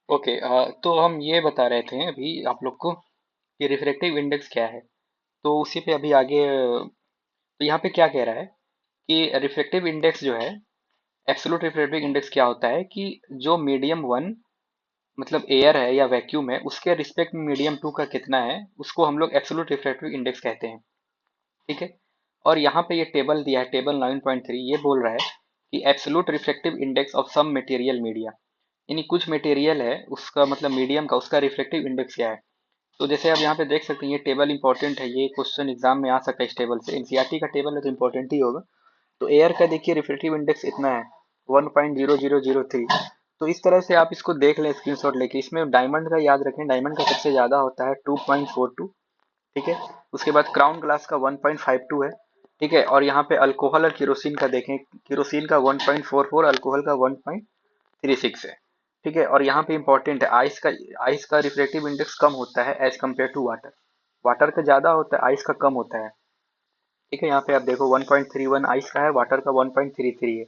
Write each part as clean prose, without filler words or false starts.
Okay. तो हम ये बता रहे थे अभी आप लोग को कि रिफ्रैक्टिव इंडेक्स क्या है। तो उसी पे अभी आगे तो यहाँ पे क्या कह रहा है कि रिफ्रैक्टिव इंडेक्स जो है, एब्सोल्यूट रिफ्रैक्टिव इंडेक्स क्या होता है कि जो मीडियम वन मतलब एयर है या वैक्यूम है उसके रिस्पेक्ट में मीडियम टू का कितना है उसको हम लोग एब्सोल्यूट रिफ्रैक्टिव इंडेक्स कहते हैं। ठीक है। और यहाँ पे ये टेबल दिया है, टेबल 9.3 ये बोल रहा है कि absolute refractive index of some material media, यानी कुछ मटेरियल है उसका मतलब मीडियम का उसका रिफ्रैक्टिव इंडेक्स क्या है। तो जैसे आप यहाँ पे देख सकते हैं ये टेबल इंपॉर्टेंट है, ये क्वेश्चन एग्जाम में आ सकता है इस टेबल से, एनसीईआरटी का टेबल है तो इंपॉर्टेंट ही होगा। तो एयर का देखिए रिफ्रैक्टिव इंडेक्स इतना है 1.0003। तो इस तरह से आप इसको देख लें स्क्रीनशॉट लेके। इसमें डायमंड का याद रखें, डायमंड का सबसे ज़्यादा होता है 2.42। ठीक है। उसके बाद क्राउन ग्लास का 1.52 है। ठीक है। और यहाँ पे अल्कोहल और केरोसिन का देखें, केरोसिन का 1.44, अल्कोहल का 1.36 है। ठीक है। और यहाँ पे इंपॉर्टेंट है आइस का रिफ्रैक्टिव इंडेक्स कम होता है as compare to water. Water का ज़्यादा होता है, आइस का कम होता है। ठीक है। यहाँ पे आप देखो 1.31 आइस का है, वाटर का 1.33 है।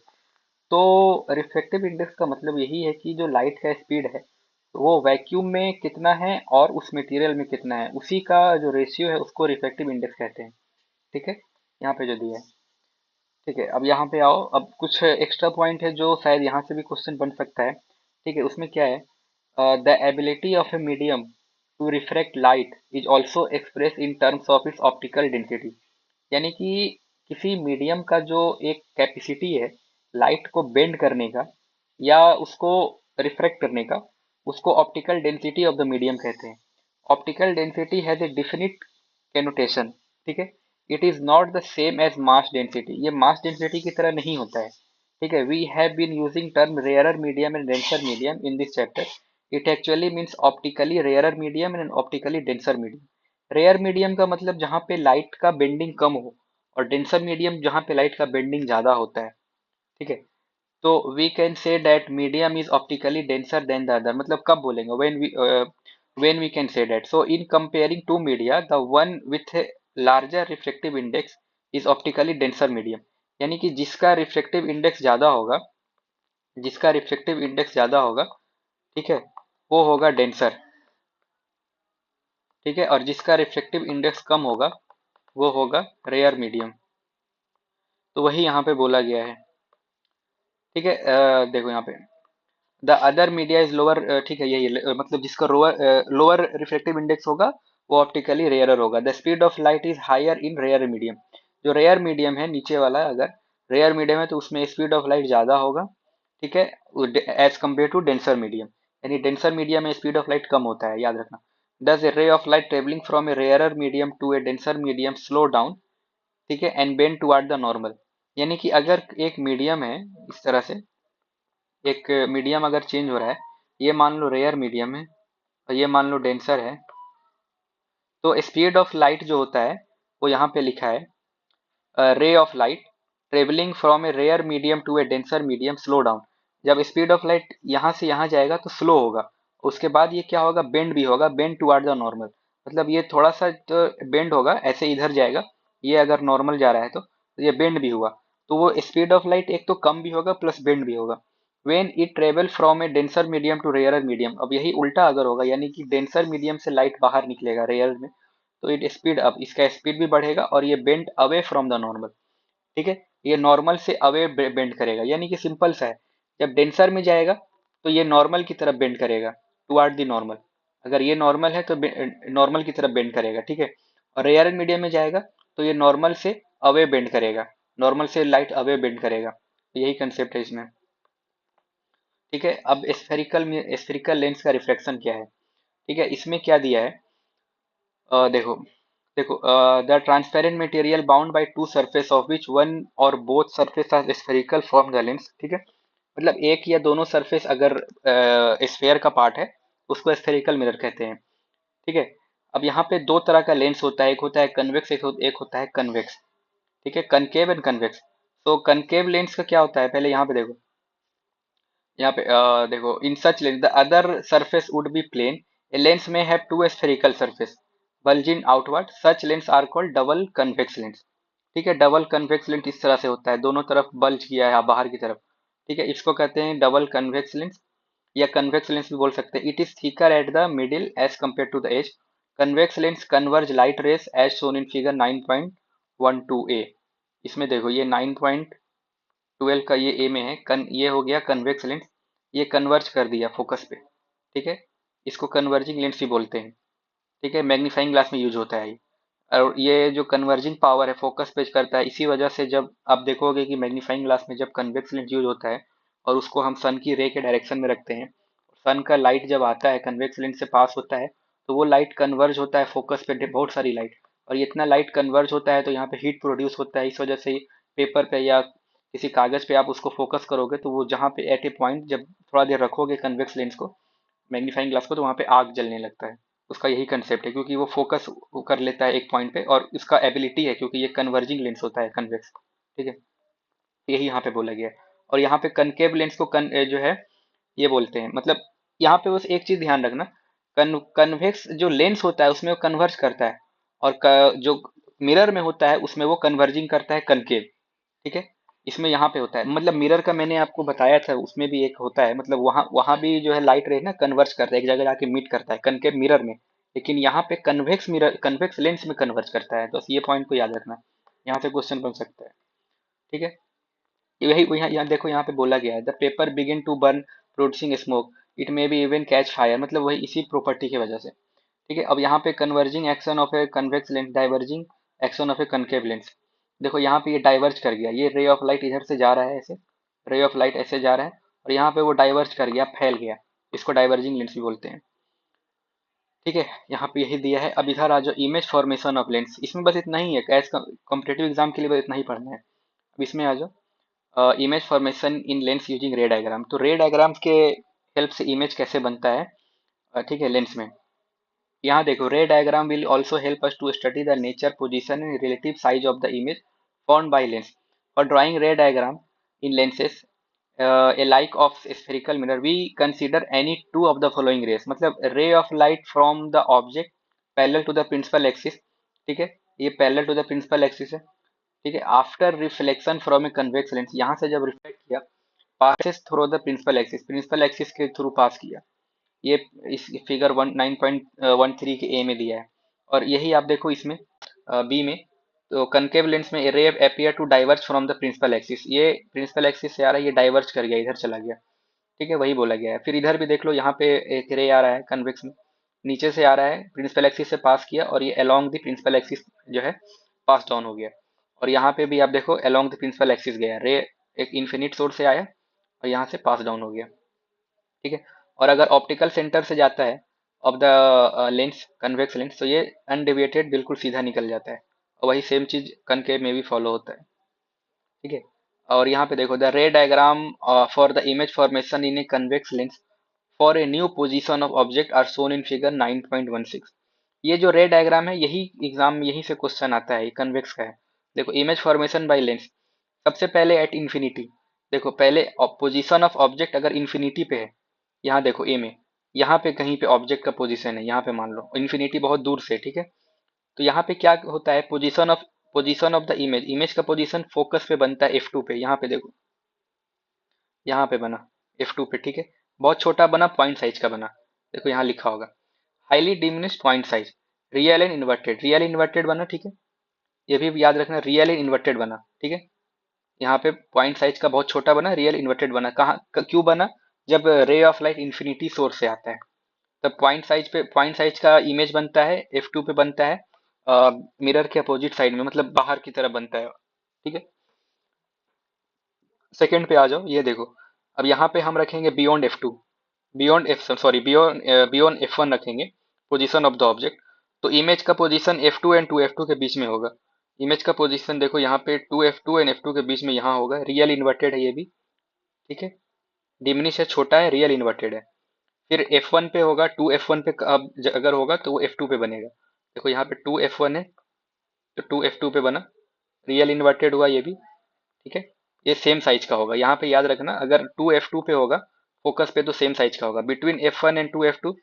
तो रिफ्रैक्टिव इंडेक्स का मतलब यही है कि जो लाइट का स्पीड है वो वैक्यूम में कितना है और उस मटेरियल में कितना है, उसी का जो रेशियो है उसको रिफ्रैक्टिव इंडेक्स कहते हैं। ठीक है। यहाँ पे जो दिया है। ठीक है। अब यहाँ पे आओ, अब कुछ एक्स्ट्रा पॉइंट है जो शायद यहाँ से भी क्वेश्चन बन सकता है। ठीक है। उसमें क्या है, the ability of a medium to refract light is also express in terms of its optical density, यानी कि किसी मीडियम का जो एक कैपेसिटी है लाइट को बेंड करने का या उसको रिफ्रैक्ट करने का, उसको optical density of the medium कहते हैं। Optical density has a definite connotation. ठीक है। It is not the same as mass density, ये मास डेंसिटी की तरह नहीं होता है। ठीक है। We have been using term rarer medium and denser medium in this chapter. It actually means optically rarer medium and optically denser medium. Rare medium का मतलब जहाँ पे लाइट का बेंडिंग कम हो, और डेंसर मीडियम जहाँ पे लाइट का बेंडिंग ज्यादा होता है। ठीक है। तो we can say that medium is optically denser than the other, मतलब कब बोलेंगे, when we can say that. So in comparing two media the one with larger reflective index is optically denser medium, यानी कि जिसका reflective index ज्यादा होगा, जिसका reflective index ज्यादा होगा, ठीक है, वो होगा डेंसर। ठीक है। और जिसका रिफ्लेक्टिव इंडेक्स कम होगा वो होगा रेयर मीडियम। तो वही यहाँ पे बोला गया है। ठीक है। देखो यहाँ पे the other media is lower. ठीक है, यही मतलब जिसका लोअर रिफ्लेक्टिव इंडेक्स होगा वो ऑप्टिकली रेयरर होगा। The speed of light is higher in rare medium. जो रेयर मीडियम है नीचे वाला, अगर रेयर मीडियम है तो उसमें स्पीड ऑफ लाइट ज़्यादा होगा। ठीक है। As compare to denser medium, यानी डेंसर मीडियम में स्पीड ऑफ लाइट कम होता है, याद रखना। Thus a ray of light travelling from a rarer medium to a denser medium slow down. ठीक है। And bend toward the normal, यानी कि अगर एक मीडियम है इस तरह से, एक मीडियम अगर चेंज हो रहा है, ये मान लो रेयर मीडियम है और ये मान लो डेंसर है, तो स्पीड ऑफ लाइट जो होता है वो यहाँ पे लिखा है ray of light travelling from a rare medium to a denser medium slow down. जब स्पीड ऑफ लाइट यहाँ से यहाँ जाएगा तो स्लो होगा, उसके बाद ये क्या होगा, बेंड भी होगा, बेंड टुवर्ड द नॉर्मल। मतलब ये थोड़ा सा तो बेंड होगा, ऐसे इधर जाएगा, ये अगर नॉर्मल जा रहा है तो ये बेंड भी हुआ। तो वो स्पीड ऑफ लाइट एक तो कम भी होगा प्लस बेंड भी होगा। When it travel from a denser medium to rare medium, अब यही उल्टा अगर होगा, यानी कि डेंसर मीडियम से लाइट बाहर निकलेगा रेयर में, तो इट स्पीड अप, इसका स्पीड भी बढ़ेगा और ये bend away from the normal. ठीक है। ये नॉर्मल से अवे बेंड करेगा, यानी कि सिंपल सा है, जब डेंसर में जाएगा तो ये नॉर्मल की तरफ बेंड करेगा, टुवर्ड द नॉर्मल। अगर ये नॉर्मल है तो नॉर्मल की तरफ बेंड करेगा। ठीक है। और रेयर मीडियम में जाएगा तो ये नॉर्मल से अवे बेंड करेगा, नॉर्मल से लाइट अवे बेंड करेगा। तो यही कंसेप्ट है इसमें। ठीक है। अब स्फेरिकल में स्फेरिकल लेंस का रिफ्लेक्शन क्या है। ठीक है। इसमें क्या दिया है, देखो देखो, the transparent material bound by two surface of which one or both surface are spherical form the lens. ठीक है। मतलब एक या दोनों सरफेस अगर स्फेयर का पार्ट है उसको स्फेरिकल मिरर कहते हैं। ठीक है। अब यहाँ पे दो तरह का लेंस होता है, एक होता है कन्वेक्स, एक होता है कन्वेक्स। ठीक है। Concave and convex. तो कनकेव लेंस का क्या होता है, पहले यहाँ पे देखो, यहाँ पे देखो, in such lens the other surface would be plane, a lens may have two spherical surface bulging outward, such lens are called double convex lens. ठीक है। डबल कन्वेक्स लेंस इस तरह से होता है, दोनों तरफ बल्ज किया है बाहर की तरफ। ठीक है। इसको कहते हैं डबल कन्वेक्स लेंस। या कन्वेक्स लेंस भी बोल सकते हैं। It is thicker at the middle as compare to the edge. Convex lens converge light rays as shown in figure 9.12 A. इसमें देखो ये 9.12 का ये ए में है, ये हो गया कन्वेक्स लेंस, ये कन्वर्ज कर दिया फोकस पे, ठीक है। इसको कन्वर्जिंग लेंस भी बोलते हैं, ठीक है। मैग्नीफाइंग ग्लास में यूज होता है ये। और ये जो कन्वर्जिंग पावर है फोकस पे करता है, इसी वजह से जब आप देखोगे कि मैग्नीफाइंग ग्लास में जब कन्वेक्स लेंस यूज होता है और उसको हम सन की रे के डायरेक्शन में रखते हैं, सन का लाइट जब आता है कन्वेक्स लेंस से पास होता है, तो वो लाइट कन्वर्ज होता है फोकस पे, बहुत सारी लाइट। और ये इतना लाइट कन्वर्ज होता है तो यहाँ पे हीट प्रोड्यूस होता है, इस वजह से पेपर पे या किसी कागज पे आप उसको फोकस करोगे तो वो जहाँ पे एट ए पॉइंट जब थोड़ा देर रखोगे कन्वेक्स लेंस को, मैग्नीफाइंग ग्लास को, तो वहाँ पे आग जलने लगता है। उसका यही कंसेप्ट है, क्योंकि वो फोकस कर लेता है एक पॉइंट पे, और इसका एबिलिटी है क्योंकि ये कन्वर्जिंग लेंस होता है कन्वेक्स, ठीक है। यही यहाँ पे बोला गया है। और यहाँ पे कनकेव लेंस को जो है ये बोलते हैं। मतलब यहाँ पे बस एक चीज ध्यान रखना, कन्वेक्स जो लेंस होता है उसमें वो कन्वर्ज करता है, और जो मिरर में होता है उसमें वो कन्वर्जिंग करता है कनकेव, ठीक है। इसमें यहाँ पे होता है, मतलब मिरर का मैंने आपको बताया था, उसमें भी एक होता है, मतलब वहाँ वहाँ भी जो है लाइट रे ना कन्वर्ज करता है, एक जगह जाके मीट करता है कनकेव मिरर में। लेकिन यहाँ पे कन्वेक्स मिरर, कन्वेक्स लेंस में कन्वर्ज करता है, तो बस ये पॉइंट को याद रखना। यहाँ से क्वेश्चन बन सकता है, ठीक है। यही यहाँ यहाँ देखो, यहाँ पे बोला गया है the paper begin to burn producing smoke, it may be even catch fire, मतलब वही इसी प्रॉपर्टी की वजह से, ठीक है। अब यहाँ पे converging action of A convex lens, diverging action of A concave lens. देखो यहाँ पे ये डाइवर्ज कर गया, ये रे ऑफ लाइट इधर से जा रहा है ऐसे, रे ऑफ लाइट ऐसे जा रहा है, और यहाँ पे वो डाइवर्ज कर गया, फैल गया। इसको डाइवर्जिंग लेंस भी बोलते हैं, ठीक है। यहाँ पे यही दिया है। अब इधर आ जाओ, इमेज फॉर्मेशन ऑफ लेंस, इसमें बस इतना ही है, एज कॉम्पिटेटिव एग्जाम के लिए बस इतना ही पढ़ना है। अब इसमें आ जाओ, इमेज फॉर्मेशन इन लेंस यूजिंग रे डायग्राम। तो रे डायग्राम के हेल्प से इमेज कैसे बनता है, ठीक है, लेंस में। यहाँ देखो, ray diagram will also help us to study the nature, position and relative size of the image formed by lens. For drawing ray diagram in lenses a like of spherical mirror, we consider any two of the following rays। मतलब ray of light from the object parallel to the principal axis, ठीक है, ये parallel to the principal axis है, ठीक है। After reflection from a convex lens, यहाँ से जब रिफ्लेक्ट किया, passes through the principal axis, principal axis के थ्रू पास किया। ये इस फिगर 9.13 के ए में दिया है। और यही आप देखो इसमें बी में, तो कनकेव लेंस में ray appear to diverge from the principal axis, ये प्रिंसिपल एक्सिस से आ रहा है, ये डाइवर्ज कर गया, इधर चला गया, ठीक है, वही बोला गया है। फिर इधर भी देख लो, यहाँ पे एक रे आ रहा है कन्वेक्स में, नीचे से आ रहा है, प्रिंसिपल एक्सिस से पास किया, और ये अलोंग द प्रिंसिपल एक्सिस जो है पास डाउन हो गया। और यहाँ पे भी आप देखो अलोंग द प्रिंसिपल एक्सिस गया रे, एक इन्फिनिट सोर्स से आया और यहाँ से पास डाउन हो गया, ठीक है। और अगर ऑप्टिकल सेंटर से जाता है of the lens, convex lens, तो ये अनडेविएटेड बिल्कुल सीधा निकल जाता है, और वही सेम चीज कनकेव में भी फॉलो होता है, ठीक है। और यहाँ पे देखो, the ray diagram for the image formation in a convex lens for a new position of object are shown in figure 9.16। ये जो रे डायग्राम है, यही एग्जाम में यहीं से क्वेश्चन आता है, ये कन्वेक्स का है। देखो, इमेज फॉर्मेशन बाय लेंस, सबसे पहले एट इन्फिनिटी, देखो पहले पोजीशन ऑफ ऑब्जेक्ट अगर इन्फिनिटी पे है, यहाँ देखो ए में, यहाँ पे कहीं पे ऑब्जेक्ट का पोजीशन है, यहाँ पे मान लो इन्फिनिटी बहुत दूर से, ठीक है। तो यहाँ पे क्या होता है, position of the image, image का पोजीशन फोकस पे बनता है F2 पे, यहाँ पे देखो, यहाँ पे बना F2 पे, ठीक है। बहुत छोटा बना, पॉइंट साइज का बना, देखो यहाँ लिखा होगा highly diminished point size, real and inverted, real inverted बना, ठीक है। ये भी याद रखना, रियल एंड इन्वर्टेड बना, ठीक है। यहाँ पे पॉइंट साइज का बहुत छोटा बना, रियल इन्वर्टेड बना, कहाँ क्यों बना, जब रे ऑफ लाइट इन्फिनिटी सोर्स से आता है, तब पॉइंट साइज का इमेज बनता है, F2 पे बनता है, मिरर के अपोजिट साइड में, मतलब बाहर की तरफ बनता है, ठीक है। सेकंड पे आ जाओ, ये देखो, अब यहाँ पे हम रखेंगे बियॉन्ड F2, बियॉन्ड F1 रखेंगे, पोजीशन ऑफ द ऑब्जेक्ट। तो इमेज का पोजीशन F2 एंड 2F2 के बीच में होगा। इमेज का पोजीशन देखो, यहाँ पे 2F2 एंड F2 के बीच में यहाँ होगा, रियल इन्वर्टेड है ये भी, ठीक है। डिमिनिश है, छोटा है, रियल इन्वर्टेड है। फिर F1 पे होगा, 2F1 पे अब अगर होगा तो वो F2 पे बनेगा। देखो यहाँ पे 2F1 है, तो 2F2 पे बना, रियल इन्वर्टेड हुआ ये भी, ठीक है। ये सेम साइज का होगा, यहाँ पे याद रखना, अगर 2F2 पे होगा फोकस पे तो सेम साइज का होगा। बिटवीन F1 एंड 2F2,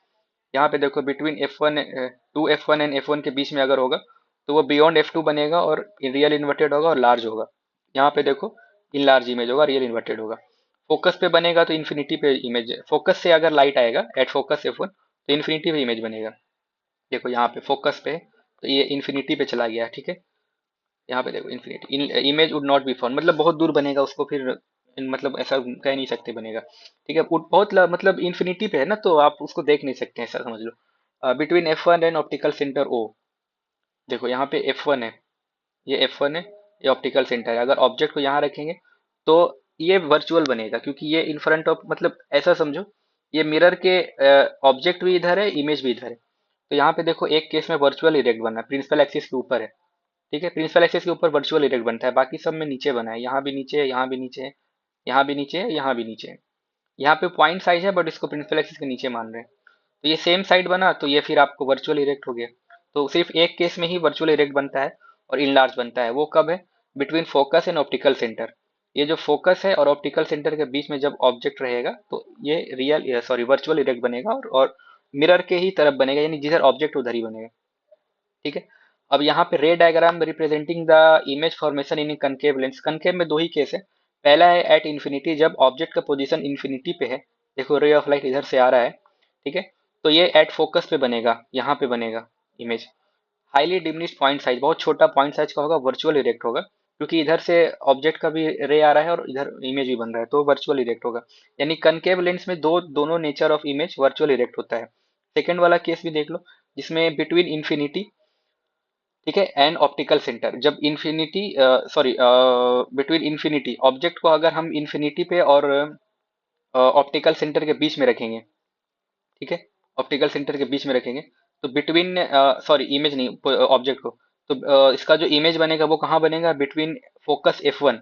यहाँ पे देखो between F1, 2F1 and F1 के बीच में अगर होगा तो वो बियॉन्ड F2 बनेगा, और रियल इन्वर्टेड होगा और लार्ज होगा। यहाँ पे देखो इन लार्ज इमेज होगा, रियल इन्वर्टेड होगा। फोकस पे बनेगा तो इन्फिनिटी पे इमेज, फोकस से अगर लाइट आएगा एट फोकस F1 तो इन्फिनिटी पे इमेज बनेगा। देखो यहाँ पे फोकस पे है, तो ये इन्फिनिटी पे चला गया, ठीक है। यहाँ पे देखो infinity, image would not be found, मतलब बहुत दूर बनेगा उसको फिर मतलब ऐसा कह नहीं सकते बनेगा, ठीक है। बहुत मतलब इन्फिनिटी पे है ना, तो आप उसको देख नहीं सकते, ऐसा समझ लो। Between F1 and optical centre O, देखो यहाँ पे F1 है, ये F1 है, ये ऑप्टिकल सेंटर है। अगर ऑब्जेक्ट को यहाँ रखेंगे तो ये वर्चुअल बनेगा, क्योंकि ये इन फ्रंट ऑफ, मतलब ऐसा समझो ये मिरर के, ऑब्जेक्ट भी इधर है, इमेज भी इधर है। तो यहाँ पे देखो एक केस में वर्चुअल इरेक्ट बना है, प्रिंसिपल एक्सिस के ऊपर है, ठीक है। प्रिंसिपल एक्सिस के ऊपर वर्चुअल इरेक्ट बनता है, बाकी सब में नीचे बना है, यहाँ भी नीचे है, यहाँ भी नीचे है, यहाँ भी नीचे है, यहाँ भी नीचे है। यहाँ पे पॉइंट साइज है बट इसको प्रिंसिपल एक्सिस के नीचे मान रहे हैं, तो ये सेम साइड बना, तो ये फिर आपको वर्चुअल इरेक्ट हो गया। तो सिर्फ एक केस में ही वर्चुअल इरेक्ट बनता है और इनलार्ज बनता है, वो कब है? Between focus and optical centre. ये जो फोकस है और ऑप्टिकल सेंटर के बीच में जब ऑब्जेक्ट रहेगा तो ये रियल सॉरी वर्चुअल इरेक्ट बनेगा, और मिरर के ही तरफ बनेगा, यानी जिधर ऑब्जेक्ट उधर ही बनेगा, ठीक है। अब यहाँ पे रे diagram representing the image formation in concave lens. Concave में दो ही केस है, पहला है एट इन्फिनिटी, जब ऑब्जेक्ट का पोजीशन इन्फिनिटी पे है, देखो रे ऑफ लाइट इधर से आ रहा है, ठीक है। तो ये एट फोकस पे बनेगा, यहाँ पे बनेगा image. Highly diminished point size, बहुत छोटा पॉइंट साइज का होगा, वर्चुअल इरेक्ट होगा, क्योंकि इधर से ऑब्जेक्ट का भी रे आ रहा है और इधर इमेज भी बन रहा है, तो वर्चुअल इरेक्ट होगा। यानी कनकेव लेंस में दोनों nature of image virtual erect होता है। सेकेंड वाला केस भी देख लो, जिसमें बिटवीन इन्फिनिटी, ठीक है, एंड ऑप्टिकल सेंटर, जब infinity sorry between infinity, object को अगर हम इन्फिनिटी पे और ऑप्टिकल सेंटर के बीच में रखेंगे, ठीक है, ऑप्टिकल सेंटर के बीच में रखेंगे, तो बिटवीन सॉरी इमेज नहीं, ऑब्जेक्ट को, तो इसका जो इमेज बनेगा वो कहाँ बनेगा? बिटवीन फोकस F1,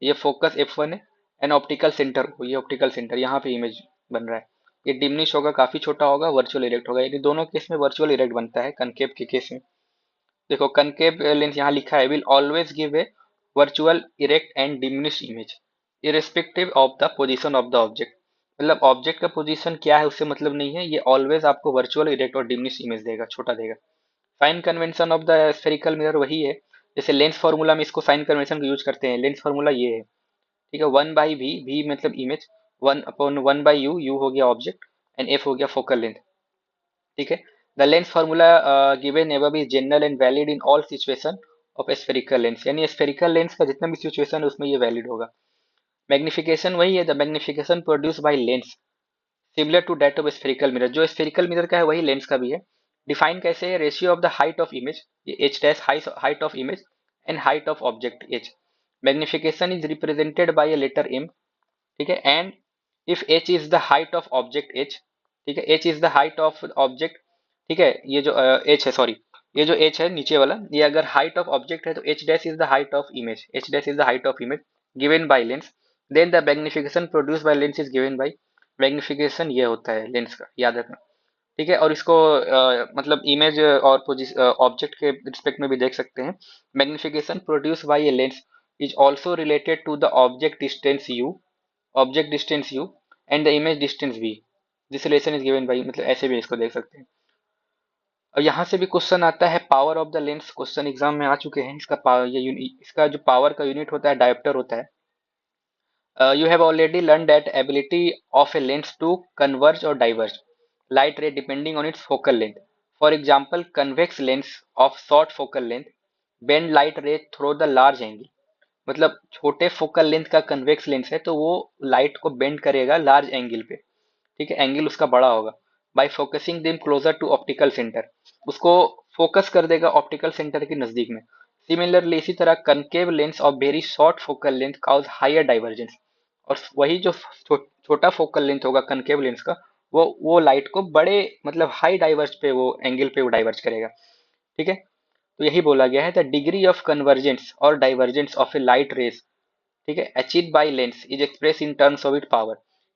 ये फोकस F1 है, एंड ऑप्टिकल सेंटर को, ये ऑप्टिकल सेंटर, यहाँ पे इमेज बन रहा है। ये डिमिनिश होगा, काफी छोटा होगा, वर्चुअल इरेक्ट होगा, यानी दोनों केस में वर्चुअल इरेक्ट बनता है कनकेव के केस में। देखो कनकेव लेंस यहाँ लिखा है, will always give a virtual erect and diminish image irrespective of the position of the object. मतलब ऑब्जेक्ट का पोजीशन क्या है उससे मतलब नहीं है, ये ऑलवेज आपको वर्चुअल इरेक्ट और डिमिनिश इमेज देगा, छोटा देगा। Sign convention of the spherical mirror वही है, जैसे लेंस फार्मूला में इसको साइन कन्वेंशन का यूज करते हैं। लेंस फार्मूला ये है, ठीक है, 1/v, v मतलब इमेज, 1/1/u, u हो गया ऑब्जेक्ट, एंड f हो गया फोकल लेंथ, ठीक है। The lens formula given above is general and valid in all situation of spherical lens, यानी स्फेरिकल लेंस का जितना भी सिचुएशन है उसमें ये वैलिड होगा। मैग्निफिकेशन वही है, the magnification produce by lens similar to that of spherical mirror, जो स्फेरिकल मिरर का है वही लेंस का भी है। डिफाइन कैसे है? Ratio of the height of image, ये h dash height of image and height of object h. Magnification is represented by a letter m, ठीक है, and if h is the height of object h, ठीक है, h is the height of object, ठीक है, ये जो h है, sorry, ये जो h है नीचे वाला, ये अगर हाइट ऑफ ऑब्जेक्ट है तो h dash is the height of image, h dash is the height of image given by lens, then the magnification produce by lens is given by, magnification ये होता है लेंस का, याद रखना, ठीक है। और इसको मतलब इमेज और ऑब्जेक्ट के रिस्पेक्ट में भी देख सकते हैं। Magnification produce by a lens is also related to the object distance u and the image distance v, this relation is given by, मतलब ऐसे भी इसको देख सकते हैं। अब यहाँ से भी क्वेश्चन आता है power of the lens, question exam में आ चुके हैं। इसका पावर, इसका जो पावर का यूनिट होता है डायोप्टर होता है। You have already learned that ability of a lens to converge or diverge light ray depending on its focal length. For example, convex lens of short focal length bend light ray through the large angle. मतलब छोटे focal length का convex lens है तो वो light को bend करेगा large angle पे, ठीक है, एंगल उसका बड़ा होगा। By focusing them closer to optical centre, उसको फोकस कर देगा ऑप्टिकल सेंटर के नजदीक में। सिमिलरली इसी तरह concave lens of very short focal length cause higher divergence, और वही जो छोटा फोकल लेंथ होगा कनकेव लेंस का, वो लाइट को बड़े मतलब हाई डाइवर्ज पे, वो एंगल पे वो डाइवर्ज करेगा, ठीक है। तो यही बोला गया है, द डिग्री ऑफ कन्वर्जेंस और divergence of A light rays, ठीक है, achieve by lens is express in terms of it power.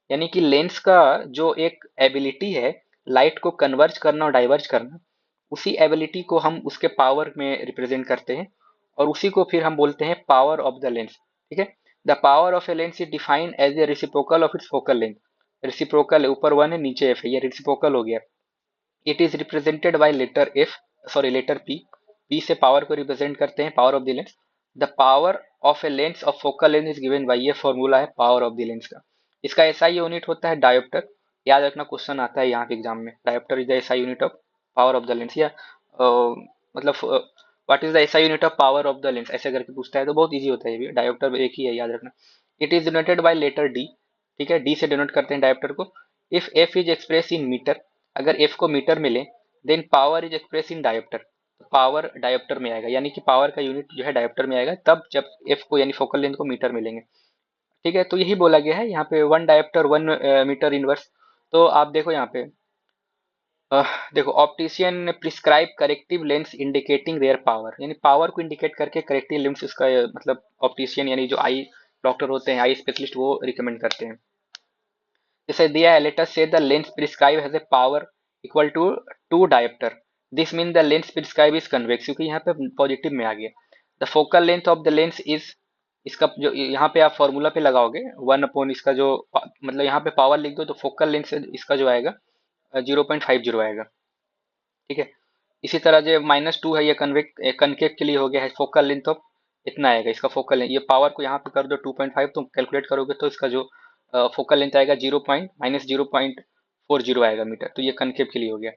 यानी कि लेंस का जो एक एबिलिटी है लाइट को कन्वर्ज करना और डाइवर्ज करना, उसी एबिलिटी को हम उसके पावर में रिप्रेजेंट करते हैं, और उसी को फिर हम बोलते हैं पावर ऑफ द लेंस, ठीक है। The power of a lens is defined as a reciprocal of its focal length, reciprocal है, ऊपर 1 है नीचे f है, ये रेसिप्रोकल हो गया। It is represented by letter F, sorry letter P, P से पावर को रिप्रेजेंट करते हैं, power of the lens. The power of a lens of focal length is given by, ये फॉर्मूला है पावर ऑफ द लेंस का। इसका SI unit होता है डायोप्टर। याद रखना, क्वेश्चन आता है यहाँ के एग्जाम में, dioptre is the SI unit of power of the lens, या मतलब what is the SI unit of power of the lens, ऐसे करके पूछता है तो बहुत इजी होता है ये भी। डायोप्टर एक ही है, याद रखना। It is denoted by letter D. ठीक है, डी से डिनोट करते हैं डायोप्टर को। If F is express in metre, अगर एफ को मीटर में ले, then power is express in dioptre, power dioptre में आएगा, यानी कि पावर का यूनिट जो है डायोप्टर में आएगा तब, जब एफ को यानी फोकल लेंथ को मीटर में लेंगे। ठीक है, तो यही बोला गया है यहाँ पे, one dioptre one metre inverse. तो आप देखो यहाँ पे, देखो optician prescribe corrective lens indicating their power, यानी पावर को इंडिकेट करके करेक्टिव लेंस उसका मतलब ऑप्टिशियन यानी जो आई डॉक्टर होते हैं, आई स्पेशलिस्ट, वो रिकमेंड करते हैं। जैसे दिया है, let us say the lens prescribe has a power equal to 2 dioptre, this mean the lens prescribe is convex, क्योंकि यहाँ पे पॉजिटिव में आ गया। The focal length of the lens is, इसका जो यहाँ पे आप फॉर्मूला पे लगाओगे 1 अपॉन इसका जो मतलब यहाँ पे पावर लिख दो तो फोकल लेंथ इसका जो आएगा 0.50 आएगा। ठीक है, इसी तरह जो -2 है ये कनकेव के लिए हो गया है, फोकल लेंथ ऑफ इतना आएगा इसका फोकल लेंथ, ये पावर को यहाँ पे कर दो 2.5, तो कैलकुलेट करोगे तो इसका जो फोकल लेंथ आएगा 0.-0.40 आएगा मीटर, तो ये कनकेव के लिए हो गया।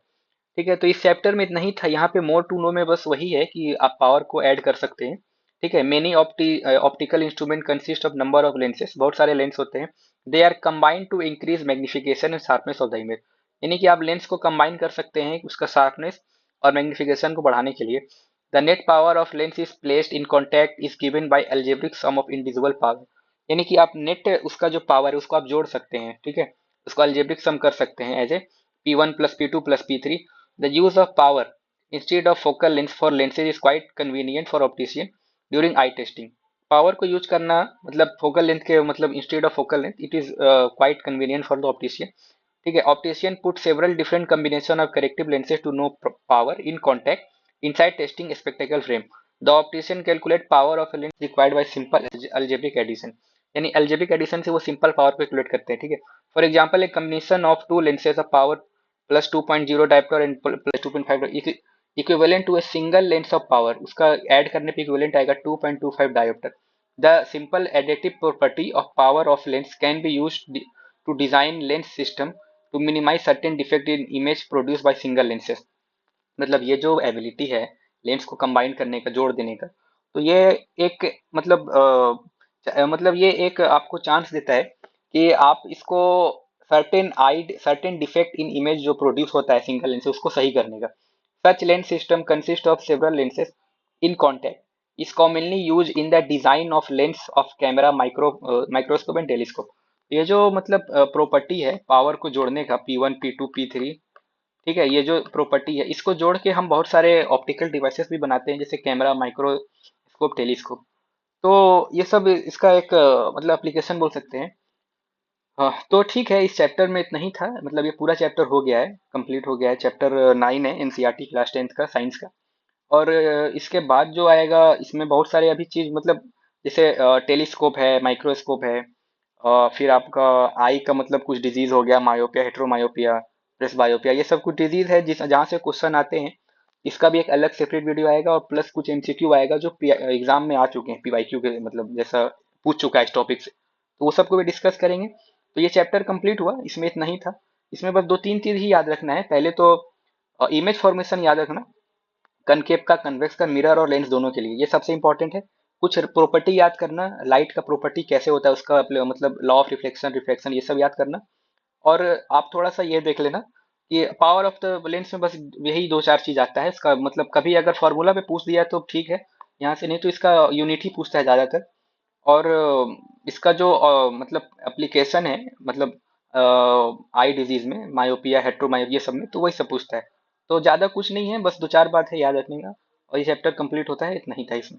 ठीक है, तो इस चैप्टर में इतना ही था। यहाँ पे मोर टू नो में बस वही है कि आप पावर को ऐड कर सकते हैं। ठीक है, many optical instrument consist of number of lenses, बहुत सारे लेंस होते हैं। They are combined to increase magnification and sharpness of the image, यानी कि आप लेंस को कंबाइन कर सकते हैं उसका शार्पनेस और मैग्निफिकेशन को बढ़ाने के लिए। The net power of lens is placed in contact is given by algebraic sum of individual power, यानी कि आप नेट उसका जो पावर है उसको आप जोड़ सकते हैं। ठीक है, उसको अलजेब्रिक सम कर सकते हैं as a P1 plus P2 plus P3. The use of power instead of focal length for lenses is quite convenient for optician during eye testing. Power को यूज करना मतलब फोकल लेंथ के मतलब instead of focal length, it is quite convenient for the optician. ठीक है, optician put several different combination of corrective lenses to know power in contact inside testing spectacle frame. The optician calculate power of a lens required by simple algebraic addition, यानी algebraic addition से वो simple power को calculate करते हैं। ठीक है, for example a combination of two lenses of power plus 2.0 dioptre and plus 2.5 equivalent to a single lens of power, उसका add करने पे इक्विवेलेंट आएगा 2.25 dioptre. The simple additive property of power of lens can be used to design lens system to minimise certain defect in image produce by single lenses. मतलब ये जो ability है lens को combine करने का, जोड़ देने का, तो ये एक मतलब मतलब ये एक आपको चांस देता है कि आप इसको सर्टेन डिफेक्ट इन इमेज जो प्रोड्यूस होता है सिंगल लेंस से, उसको सही करने का। Such lens system consist of several lenses in contact is commonly use in the design of lens of camera microscope and telescope. ये जो मतलब प्रॉपर्टी है पावर को जोड़ने का, P1 P2 P3, ठीक है, ये जो प्रॉपर्टी है इसको जोड़ के हम बहुत सारे ऑप्टिकल डिवाइसेस भी बनाते हैं, जैसे कैमरा माइक्रोस्कोप टेलीस्कोप। तो ये सब इसका एक मतलब एप्लीकेशन बोल सकते हैं। हाँ, तो ठीक है, इस चैप्टर में इतना ही था, मतलब ये पूरा चैप्टर हो गया है, कंप्लीट हो गया है। चैप्टर 9 है एनसीईआरटी क्लास 10th का साइंस का। और इसके बाद जो आएगा इसमें बहुत सारे अभी चीज मतलब जैसे टेलीस्कोप है, माइक्रोस्कोप है, फिर आपका आई का मतलब कुछ डिजीज हो गया, मायोपिया, हेट्रोमायोपिया, प्रेसबायोपिया, ये सब कुछ डिजीज है जिस जहाँ से क्वेश्चन आते हैं। इसका भी एक अलग सेपरेट वीडियो आएगा और प्लस कुछ एमसीक्यू आएगा जो एग्जाम में आ चुके हैं, पीवाईक्यू के मतलब जैसा पूछ चुका है इस टॉपिक से, तो वो सबको भी डिस्कस करेंगे। तो ये चैप्टर कंप्लीट हुआ, इसमें इतना ही था। इसमें बस दो तीन चीज ही याद रखना है। पहले तो इमेज फॉर्मेशन याद रखना, कनकेव का, कन्वेक्स का, मिरर और लेंस दोनों के लिए, ये सबसे इंपॉर्टेंट है। कुछ प्रॉपर्टी याद करना, लाइट का प्रॉपर्टी कैसे होता है उसका मतलब लॉ ऑफ रिफ्लेक्शन, रिफ्लेक्शन, ये सब याद करना। और आप थोड़ा सा ये देख लेना कि पावर ऑफ द लेंस में बस यही दो चार चीज आता है इसका, मतलब कभी अगर फॉर्मूला पे पूछ दिया तो ठीक है यहाँ से, नहीं तो इसका यूनिट ही पूछता है ज्यादातर। और इसका जो मतलब एप्लीकेशन है मतलब आई डिजीज में, मायोपिया, हेट्रोमायोपिया, ये सब में तो वही सब पूछता है। तो ज्यादा कुछ नहीं है, बस दो चार बात है याद रखने का, और ये चैप्टर कंप्लीट होता है, इतना ही था इसमें।